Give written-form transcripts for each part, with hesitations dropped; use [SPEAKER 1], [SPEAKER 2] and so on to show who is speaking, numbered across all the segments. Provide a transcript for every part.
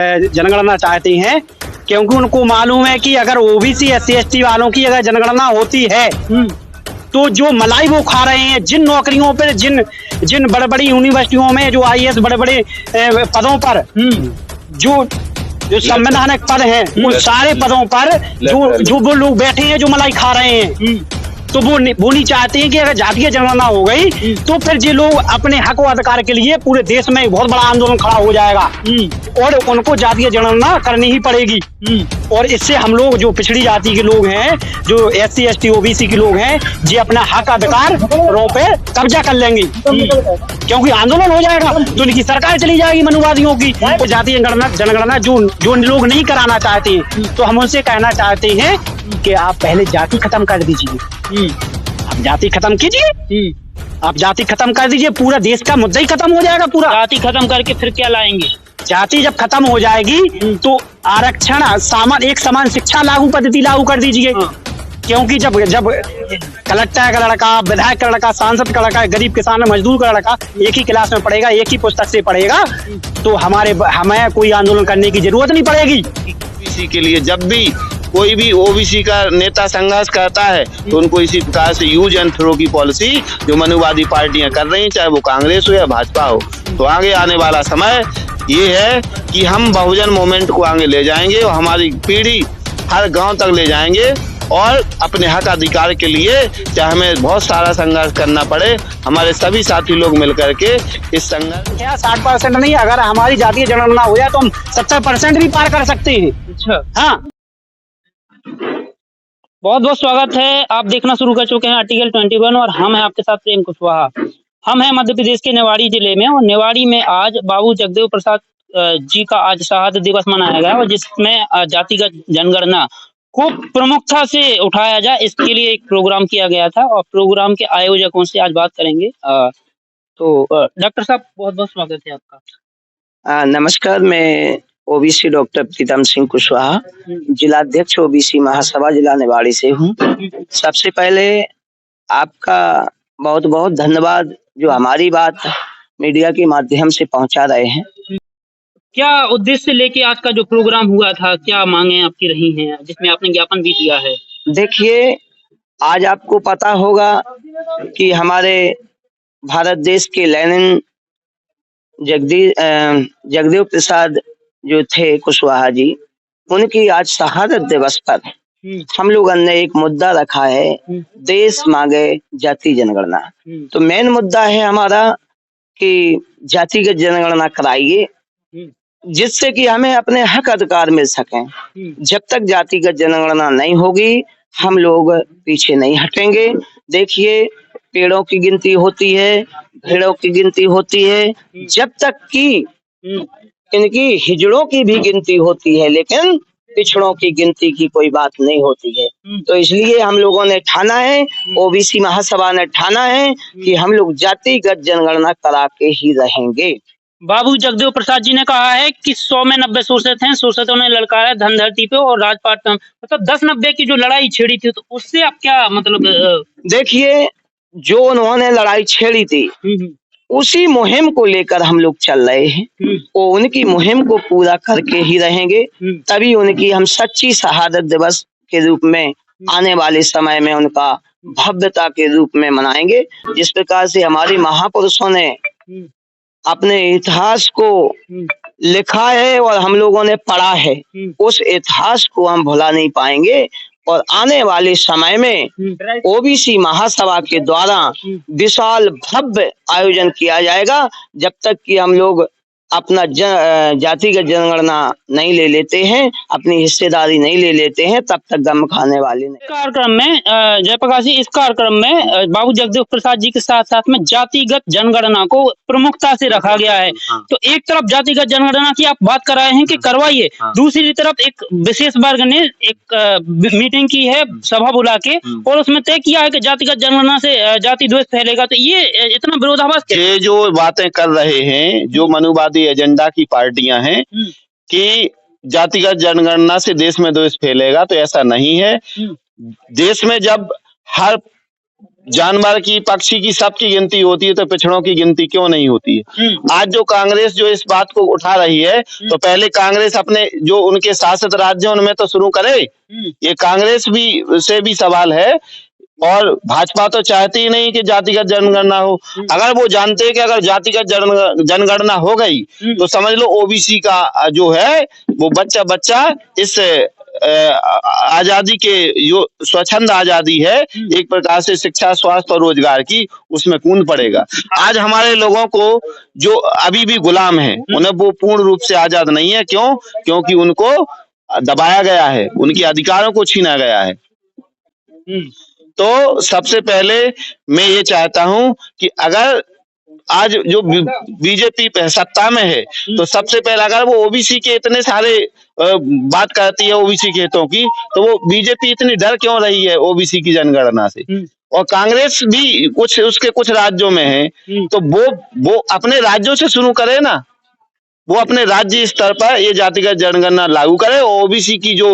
[SPEAKER 1] जनगणना चाहते हैं, क्योंकि उनको मालूम है कि अगर ओबीसी एससी एसटी वालों की अगर जनगणना होती है तो जो मलाई वो खा रहे हैं, जिन नौकरियों पर, जिन बड़े बड़ी यूनिवर्सिटियों में जो आईएएस बड़े बड़े पदों पर जो संवैधानिक पद हैं, उन सारे पदों पर जो वो लोग बैठे हैं जो मलाई खा रहे हैं, तो वो नहीं चाहते हैं कि अगर जातीय जनगणना हो गई तो फिर ये लोग अपने हक और अधिकार के लिए पूरे देश में बहुत बड़ा आंदोलन खड़ा हो जाएगा और उनको जातीय जनगणना करनी ही पड़ेगी। और इससे हम लोग जो पिछड़ी जाति के लोग हैं, जो एससी एसटी ओबीसी के लोग हैं, ये अपना हक अधिकार पे कब्जा कर लेंगे, क्योंकि आंदोलन हो जाएगा तो उनकी सरकार चली जाएगी मनुवादियों की। तो जातीय जनगणना जो लोग नहीं कराना चाहते हैं, तो हम उनसे कहना चाहते हैं कि आप पहले जाति खत्म कर दीजिए, आप जाति खत्म कीजिए, आप जाति खत्म कर दीजिए, पूरा देश का मुद्दा ही खत्म हो जाएगा। पूरा
[SPEAKER 2] जाति खत्म करके फिर क्या लाएंगे?
[SPEAKER 1] जाति जब खत्म हो जाएगी तो आरक्षण, एक समान शिक्षा लागू पद्धति लागू कर दीजिए, क्योंकि जब कलेक्टर का लड़का, विधायक का लड़का, सांसद का लड़का, गरीब किसान मजदूर का लड़का एक ही क्लास में पढ़ेगा, एक ही पुस्तक से पढ़ेगा, तो हमें कोई आंदोलन करने की जरूरत नहीं पड़ेगी।
[SPEAKER 3] इसी के लिए जब भी कोई भी ओबीसी का नेता संघर्ष करता है तो उनको इसी प्रकार से यूज एंड थ्रो की पॉलिसी जो मनुवादी पार्टियां कर रही हैं, चाहे वो कांग्रेस हो या भाजपा हो, तो आगे आने वाला समय ये है कि हम बहुजन मूवमेंट को आगे ले जाएंगे और हमारी पीढ़ी हर गांव तक ले जाएंगे और अपने हक अधिकार के लिए चाहे हमें बहुत सारा संघर्ष करना पड़े, हमारे सभी साथी लोग मिलकर के इस संघर्ष।
[SPEAKER 1] क्या 60% नहीं, अगर हमारी जातीय जनगणना हो जाए तो हम 70% भी पार कर सकते हैं।
[SPEAKER 2] अच्छा,
[SPEAKER 1] हाँ।
[SPEAKER 2] बहुत बहुत स्वागत है। आप देखना शुरू कर चुके हैं आर्टिकल 21 और हम हैं आपके साथ प्रेम कुशवाहा। हम हैं मध्य प्रदेश के निवाड़ी जिले में और निवाड़ी में आज बाबू जगदेव प्रसाद जी का आज शहादत दिवस मनाया गया और जिसमें जातिगत जनगणना को प्रमुखता से उठाया जाए, इसके लिए एक प्रोग्राम किया गया था और प्रोग्राम के आयोजकों से आज बात करेंगे। तो डॉक्टर साहब बहुत बहुत स्वागत है आपका।
[SPEAKER 4] नमस्कार, मैं ओबीसी डॉक्टर प्रीतम सिंह कुशवाहा, जिलाध्यक्ष ओबीसी महासभा जिला निवाड़ी से हूँ। सबसे पहले आपका बहुत बहुत धन्यवाद जो हमारी बात मीडिया के माध्यम से पहुंचा रहे हैं।
[SPEAKER 2] क्या उद्देश्य लेके आज का जो प्रोग्राम हुआ था, क्या मांगे आपकी रही हैं जिसमें आपने ज्ञापन भी दिया है?
[SPEAKER 4] देखिए, आज आपको पता होगा कि हमारे भारत देश के लेनिन जगदेव प्रसाद जो थे कुशवाहा जी, उनकी आज शहादत दिवस पर हम लोगों ने एक मुद्दा रखा है, देश मांगे जाति जनगणना। तो मेन मुद्दा है हमारा कि जातिगत जनगणना कराइए, जिससे कि हमें अपने हक अधिकार मिल सकें। जब तक जातिगत जनगणना नहीं होगी हम लोग पीछे नहीं हटेंगे। देखिए, पेड़ों की गिनती होती है, भेड़ों की गिनती होती है, जब तक कि इनकी हिजड़ों की भी गिनती होती है, लेकिन पिछड़ों की गिनती की कोई बात नहीं होती है। तो इसलिए हम लोगों ने ठाना है, ओबीसी महासभा ने ठाना है कि हम लोग जातिगत जनगणना करा के ही रहेंगे।
[SPEAKER 2] बाबू जगदेव प्रसाद जी ने कहा है कि 100 में 90 शोषित हैं, शोषितों ने ललकारा धन धरती पे और राजपाट पे, मतलब 10-90 की जो लड़ाई छेड़ी थी, तो उससे आप क्या मतलब?
[SPEAKER 4] देखिए, जो उन्होंने लड़ाई छेड़ी थी उसी मुहिम को लेकर हम लोग चल रहे हैं और उनकी मुहिम को पूरा करके ही रहेंगे, तभी उनकी हम सच्ची शहादत दिवस के रूप में आने वाले समय में उनका भव्यता के रूप में मनाएंगे। जिस प्रकार से हमारे महापुरुषों ने अपने इतिहास को लिखा है और हम लोगों ने पढ़ा है, उस इतिहास को हम भुला नहीं पाएंगे और आने वाले समय में ओबीसी महासभा के द्वारा विशाल भव्य आयोजन किया जाएगा। जब तक कि हम लोग अपना जातिगत जनगणना नहीं ले लेते हैं, अपनी हिस्सेदारी नहीं ले लेते हैं, तब तक गम खाने वाले नहीं।
[SPEAKER 2] कार्यक्रम में जयप्रकाश जी, इस कार्यक्रम में बाबू जगदेव प्रसाद जी के साथ साथ में जातिगत जनगणना को प्रमुखता से रखा गया है। तो एक तरफ जातिगत जनगणना की आप बात कर रहे हैं कि करवाइए, दूसरी तरफ एक विशेष वर्ग ने एक मीटिंग की है, सभा बुला के, और उसमें तय किया है कि जातिगत जनगणना से जाति द्वेष फैलेगा। तो ये इतना विरोधाभास,
[SPEAKER 3] ये जो बातें कर रहे हैं, जो मनुवादी एजेंडा की पार्टियां हैं कि जातिगत जनगणना से देश में द्वेष फैलेगा, तो ऐसा नहीं है। देश में जब हर जानवर की, पक्षी की, सबकी गिनती होती है, तो पिछड़ों की गिनती क्यों नहीं होती है? आज जो कांग्रेस जो इस बात को उठा रही है, तो पहले कांग्रेस अपने जो उनके शासित राज्यों उनमें तो शुरू करे। ये कांग्रेस से भी सवाल है, और भाजपा तो चाहती ही नहीं कि जातिगत जनगणना हो। अगर वो जानते हैं कि अगर जातिगत जनगणना हो गई तो समझ लो ओबीसी का जो है वो बच्चा इस आजादी के जो स्वच्छंद आजादी है, एक प्रकार से शिक्षा, स्वास्थ्य और रोजगार की, उसमें कूद पड़ेगा। आज हमारे लोगों को जो अभी भी गुलाम है, उन्हें वो पूर्ण रूप से आजाद नहीं है। क्यों? क्योंकि उनको दबाया गया है, उनके अधिकारों को छीना गया है। तो सबसे पहले मैं ये चाहता हूं कि अगर आज जो बीजेपी सत्ता में है, तो सबसे पहले अगर वो ओबीसी के इतने सारे बात करती है ओबीसी के हितों की, तो वो बीजेपी इतनी डर क्यों रही है ओबीसी की जनगणना से? और कांग्रेस भी उसके कुछ राज्यों में है, तो वो अपने राज्यों से शुरू करे ना, वो अपने राज्य स्तर पर ये जातिगत जनगणना लागू करे। ओबीसी की जो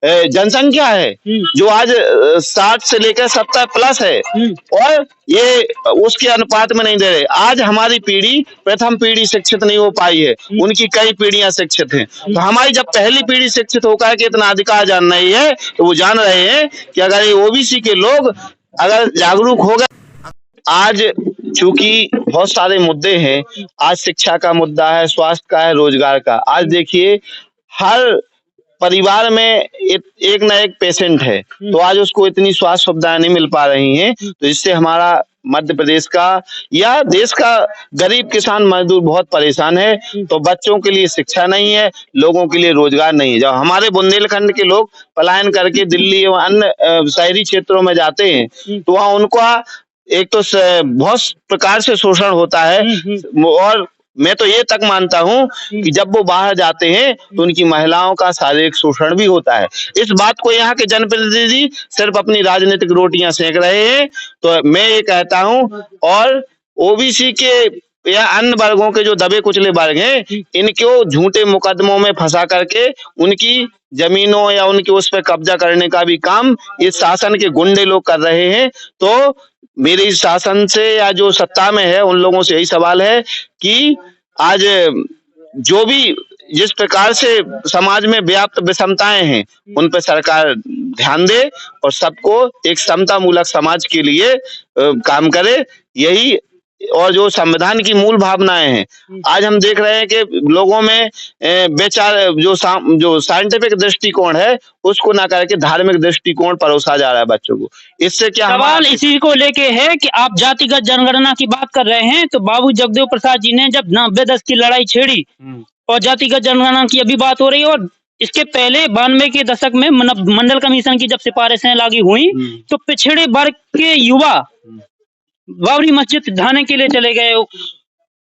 [SPEAKER 3] जनसंख्या है, जो आज 60 से लेकर 70 प्लस है, और ये उसके अनुपात में नहीं दे रहे। आज हमारी पीढ़ी, प्रथम पीढ़ी शिक्षित नहीं हो पाई है, उनकी कई पीढ़ियां शिक्षित हैं। तो हमारी जब पहली पीढ़ी शिक्षित होकर के इतना अधिकार जान रही है, तो वो जान रहे हैं कि अगर ये ओबीसी के लोग अगर जागरूक हो गए। आज चूंकि बहुत सारे मुद्दे हैं, आज शिक्षा का मुद्दा है, स्वास्थ्य का है, रोजगार का। आज देखिए हर परिवार में एक ना एक पेशेंट है, तो आज उसको इतनी स्वास्थ्य सुविधाएं नहीं मिल पा रही हैं, तो इससे हमारा मध्य प्रदेश का या देश का गरीब किसान मजदूर बहुत परेशान है। तो बच्चों के लिए शिक्षा नहीं है, लोगों के लिए रोजगार नहीं है। जब हमारे बुंदेलखंड के लोग पलायन करके दिल्ली एवं अन्य शहरी क्षेत्रों में जाते हैं, तो वहाँ उनका एक तो बहुत प्रकार से शोषण होता है, और मैं तो ये तक मानता हूं कि जब वो बाहर जाते हैं तो उनकी महिलाओं का शारीरिक शोषण भी होता है। इस बात को यहाँ के जनप्रतिनिधि सिर्फ अपनी राजनीतिक रोटियां सेक रहे हैं। तो मैं ये कहता हूं, और ओबीसी के या अन्य वर्गों के जो दबे कुचले वर्ग हैं, इनको झूठे मुकदमों में फंसा करके उनकी जमीनों या उनके उस पर कब्जा करने का भी काम इस शासन के गुंडे लोग कर रहे हैं। तो मेरे शासन से या जो सत्ता में है उन लोगों से यही सवाल है कि आज जो भी जिस प्रकार से समाज में व्याप्त विषमताएं हैं, उन पर सरकार ध्यान दे और सबको एक समता मूलक समाज के लिए काम करे। यही, और जो संविधान की मूल भावनाएं हैं, आज हम देख रहे हैं कि लोगों में बेचार जो साइंटिफिक दृष्टिकोण है उसको ना करके धार्मिक दृष्टिकोण परोसा जा रहा है बच्चों को। इससे क्या
[SPEAKER 2] सवाल इसी को लेके है कि आप जातिगत जनगणना की बात कर रहे हैं, तो बाबू जगदेव प्रसाद जी ने जब 90-10 की लड़ाई छेड़ी और जातिगत जनगणना की अभी बात हो रही है, और इसके पहले 92 के दशक में मंडल कमीशन की जब सिफारिशें लागू हुई, तो पिछड़े वर्ग के युवा बाबरी मस्जिद ढाने के लिए चले गए।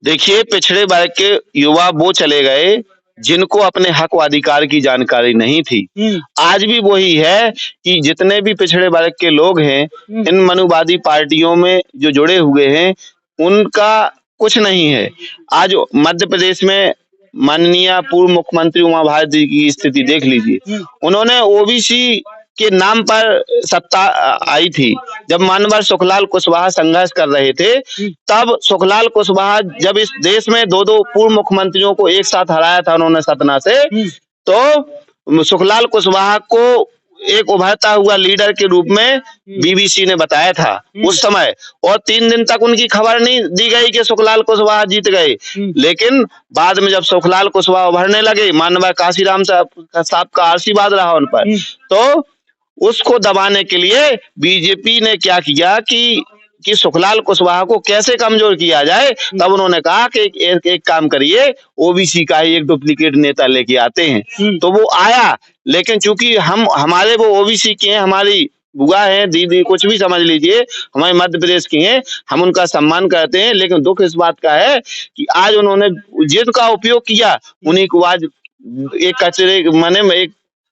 [SPEAKER 3] देखिए, पिछड़े वर्ग के युवा वो चले गए जिनको अपने हक व अधिकार की जानकारी नहीं थी। आज भी वही है कि जितने भी पिछड़े वर्ग के लोग हैं, इन मनुवादी पार्टियों में जो जुड़े हुए हैं, उनका कुछ नहीं है। आज मध्य प्रदेश में माननीय पूर्व मुख्यमंत्री उमा भारती जी की स्थिति देख लीजिए। उन्होंने ओबीसी के नाम पर सत्ता आई थी। जब मानवर सुखलाल कुशवाहा संघर्ष कर रहे थे, तब सुखलाल कुशवाहा जब इस देश में 2 पूर्व मुख्यमंत्रियों को एक साथ हराया था उन्होंने सतना से, तो सुखलाल कुशवाहा को एक उभरता हुआ लीडर के रूप में बीबीसी ने बताया था उस समय, और 3 दिन तक उनकी खबर नहीं दी गई कि सुखलाल कुशवाहा जीत गए। लेकिन बाद में जब सुखलाल कुशवाहा उभरने लगे, माननीय काशीराम साहब का आशीर्वाद रहा उन पर, तो उसको दबाने के लिए बीजेपी ने क्या किया कि सुखलाल कुशवाहा को कैसे कमजोर किया जाए। तब उन्होंने कहा कि एक काम करिए, ओबीसी का ही एक डुप्लीकेट नेता लेके आते हैं। तो वो आया, लेकिन चूंकि हमारे वो ओबीसी के हैं, हमारी बुआ है, दीदी, कुछ भी समझ लीजिए, हमारे मध्य प्रदेश की हैं, हम उनका सम्मान करते हैं। लेकिन दुख इस बात का है कि आज उन्होंने जिनका उपयोग किया, उन्हीं को आज एक कचरे मने में एक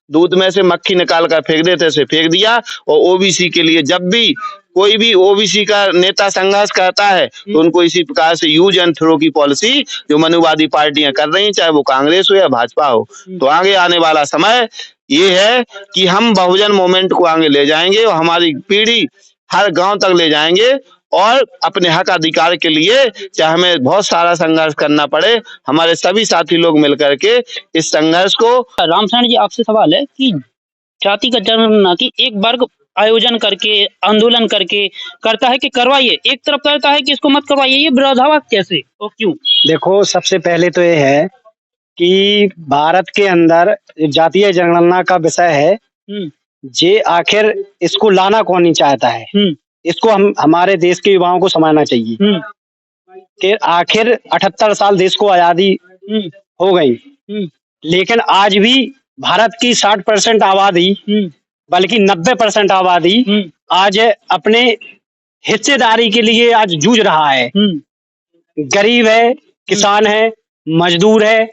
[SPEAKER 3] दूध में से मक्खी निकाल कर फेंक देते से फेंक दिया। और ओबीसी के लिए जब भी कोई भी ओबीसी का नेता संघर्ष करता है, तो उनको इसी प्रकार से यूज एंड थ्रो की पॉलिसी जो मनुवादी पार्टियां कर रही हैं, चाहे वो कांग्रेस हो या भाजपा हो। तो आगे आने वाला समय ये है कि हम बहुजन मूवमेंट को आगे ले जाएंगे, और हमारी पीढ़ी हर गांव तक ले जाएंगे और अपने हक अधिकार के लिए चाहे हमें बहुत सारा संघर्ष करना पड़े, हमारे सभी साथी लोग मिलकर के इस संघर्ष को।
[SPEAKER 2] रामशरण जी, आपसे सवाल है कि जातिगत जनगणना की एक वर्ग आयोजन करके, आंदोलन करके करता है कि करवाइए, एक तरफ कहता है कि इसको मत करवाइए, ये विरोधाभास कैसे और क्यों?
[SPEAKER 1] देखो, सबसे पहले तो ये है कि भारत के अंदर जातीय जनगणना का विषय है, जे आखिर इसको लाना कौन नहीं चाहता है। इसको हमारे देश के युवाओं को समझना चाहिए कि आखिर 78 साल देश को आजादी हो गई, लेकिन आज भी भारत की 60% आबादी, बल्कि 90% आबादी आज अपने हिस्सेदारी के लिए आज जूझ रहा है। गरीब है, किसान है, मजदूर है,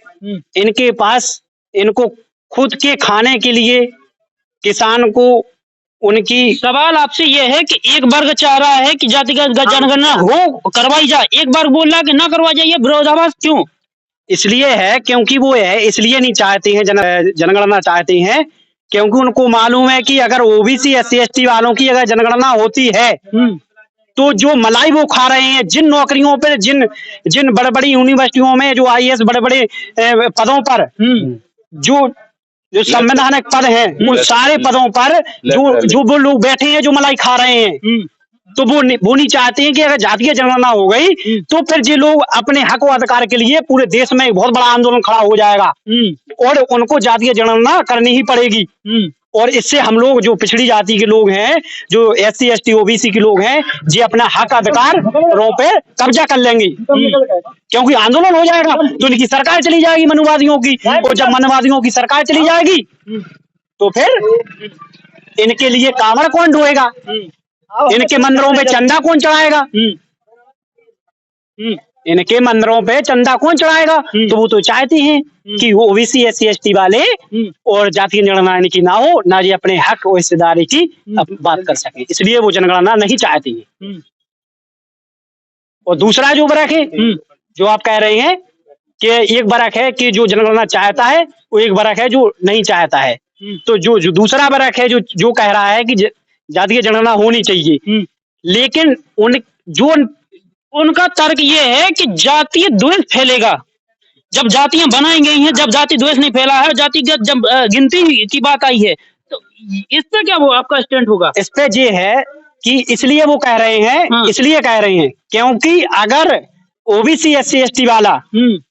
[SPEAKER 1] इनके पास इनको खुद के खाने के लिए किसान को उनकी।
[SPEAKER 2] सवाल आपसे यह है कि एक वर्ग चाह रहा है कि जातिगत जनगणना हो, करवाई जाए, एक वर्ग बोल रहा है कि ना करवाई जाए, ये विरोधाभास क्यों?
[SPEAKER 1] इसलिए है क्योंकि वो है, इसलिए नहीं चाहते हैं जनगणना चाहते हैं क्योंकि उनको मालूम है कि अगर ओबीसी SC ST वालों की अगर जनगणना होती है तो जो मलाई वो खा रहे हैं, जिन नौकरियों पर, जिन बड़े बड़ी यूनिवर्सिटियों में जो IAS बड़े बड़े पदों पर जो संवैधानिक पद हैं, उन सारे पदों पर जो वो लोग बैठे हैं जो मलाई खा रहे हैं, तो वो नहीं चाहते हैं कि अगर जातीय जनगणना हो गई तो फिर ये लोग अपने हक और अधिकार के लिए पूरे देश में एक बहुत बड़ा आंदोलन खड़ा हो जाएगा और उनको जातीय जनगणना करनी ही पड़ेगी। और इससे हम लोग जो पिछड़ी जाति के लोग हैं, जो SC ST OBC के लोग हैं, ये अपना हक अधिकार पे कब्जा कर लेंगे क्योंकि आंदोलन हो जाएगा तो इनकी सरकार चली जाएगी मनुवादियों की, और जब मनुवादियों की सरकार चली जाएगी तो फिर इनके लिए कांवड़ कौन ढोएगा, इनके मंदिरों पे चंदा कौन चढ़ाएगा, इनके मंदिरों पे चंदा कौन चढ़ाएगा। तो वो तो चाहते हैं कि OBC SC ST वाले और जातीय जनगणना इनकी ना हो, ना ये अपने हक और हिस्सेदारी की बात कर सके, इसलिए वो जनगणना नहीं चाहती है। और दूसरा जो वर्ग है, जो आप कह रहे हैं कि एक वर्ग है कि जो जनगणना चाहता है, वो एक वर्ग है जो नहीं चाहता है। तो जो दूसरा वर्ग है जो कह रहा है कि जातीय जनगणना होनी चाहिए, लेकिन उनका तर्क ये है कि जातीय द्वेष फैलेगा। जब जातियां बनाई गई हैं, जब जाति द्वेष नहीं फैला है, जातिगत जब गिनती की बात आई है, तो इस पे क्या वो आपका स्टैंड होगा? इस पे ये है कि इसलिए वो कह रहे हैं, इसलिए कह रहे हैं क्योंकि अगर OBC SC ST वाला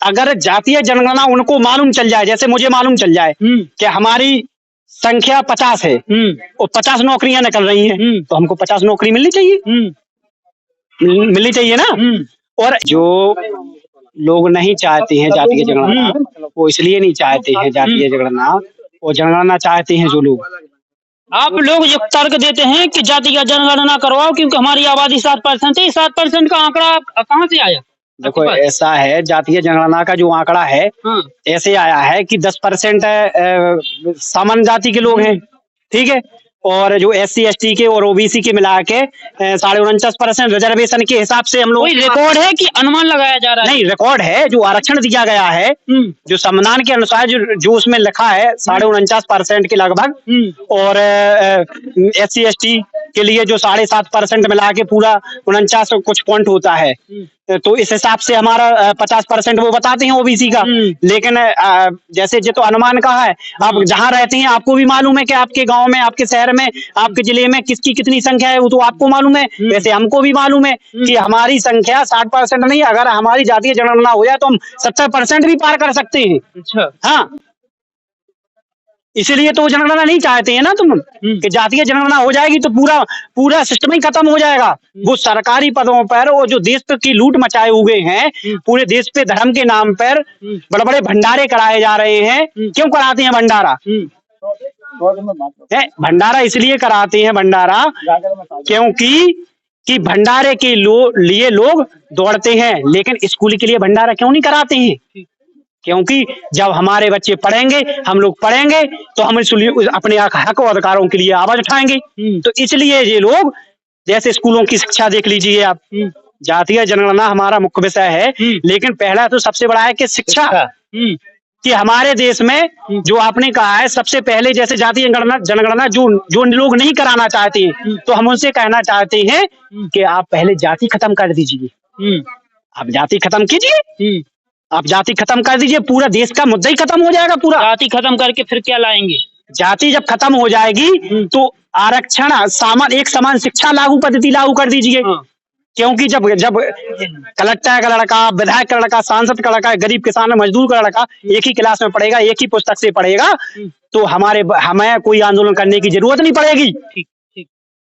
[SPEAKER 1] अगर जातीय जनगणना उनको मालूम चल जाए, जैसे मुझे मालूम चल जाए कि हमारी संख्या 50 है और 50 नौकरियां निकल रही हैं, तो हमको 50 नौकरी मिलनी चाहिए ना। और जो लोग नहीं चाहते हैं जातीय जनगणना, वो इसलिए नहीं चाहते हैं जातीय जनगणना, वो जनगणना चाहते हैं जो लोग।
[SPEAKER 2] आप लोग जो तर्क देते हैं कि जातीय जनगणना करवाओ क्योंकि हमारी आबादी 7% है, 7% का आंकड़ा कहाँ से आया?
[SPEAKER 1] देखो, ऐसा है, जातीय जनगणना का जो आंकड़ा है ऐसे आया है कि 10% सामान्य जाति के लोग हैं, ठीक है, और जो SC ST के और OBC के मिला के 49.5% रिजर्वेशन के हिसाब से हम लोग।
[SPEAKER 2] रिकॉर्ड है कि अनुमान लगाया जा रहा है?
[SPEAKER 1] नहीं, रिकॉर्ड है, जो आरक्षण दिया गया है, जो संविधान के अनुसार जो उसमें लिखा है 49.5% के लगभग, और SC ST के लिए जो 7.5% मिला के पूरा 49 कुछ पॉइंट होता है, तो इस हिसाब से हमारा 50% वो बताते हैं OBC का। लेकिन जैसे जो तो अनुमान का है, आप जहाँ रहते हैं आपको भी मालूम है कि आपके गांव में, आपके शहर में, आपके जिले में किसकी कितनी संख्या है, वो तो आपको मालूम है। वैसे हमको भी मालूम है कि हमारी संख्या 60% नहीं, अगर हमारी जातीय जनगणना हो जाए तो हम 70% भी पार कर सकते हैं।
[SPEAKER 2] अच्छा,
[SPEAKER 1] हाँ, इसीलिए तो जनगणना नहीं चाहते हैं ना तुम, कि जातीय जनगणना हो जाएगी तो पूरा सिस्टम ही खत्म हो जाएगा। वो सरकारी पदों पर वो जो देश की लूट मचाए हुए हैं, पूरे देश पे धर्म के नाम पर बड़े बड़े भंडारे कराए जा रहे हैं। क्यों कराते हैं भंडारा? भंडारा इसलिए कराते हैं भंडारा क्योंकि भंडारे के लिए लोग दौड़ते हैं, लेकिन स्कूल के लिए भंडारा क्यों नहीं कराते हैं? क्योंकि जब हमारे बच्चे पढ़ेंगे, हम लोग पढ़ेंगे, तो हम अपने हक और अधिकारों के लिए आवाज उठाएंगे। तो इसलिए ये लोग, जैसे स्कूलों की शिक्षा देख लीजिए आप, जातीय जनगणना हमारा मुख्य विषय है, लेकिन पहला तो सबसे बड़ा है कि शिक्षा। कि हमारे देश में जो आपने कहा है सबसे पहले जैसे जाति जनगणना जो लोग नहीं कराना चाहते हैं, तो हम उनसे कहना चाहते हैं कि आप पहले जाति खत्म कर दीजिए। आप जाति खत्म कीजिए, आप जाति खत्म कर दीजिए, पूरा देश का मुद्दा ही खत्म हो जाएगा पूरा।
[SPEAKER 2] जाति खत्म करके फिर क्या लाएंगे?
[SPEAKER 1] जाति जब खत्म हो जाएगी तो आरक्षण एक समान शिक्षा लागू पद्धति लागू कर दीजिए। क्योंकि जब कलेक्टर का लड़का, विधायक का लड़का, सांसद का लड़का, गरीब किसान मजदूर का लड़का एक ही क्लास में पढ़ेगा, एक ही पुस्तक से पढ़ेगा, तो हमें कोई आंदोलन करने की जरूरत नहीं पड़ेगी।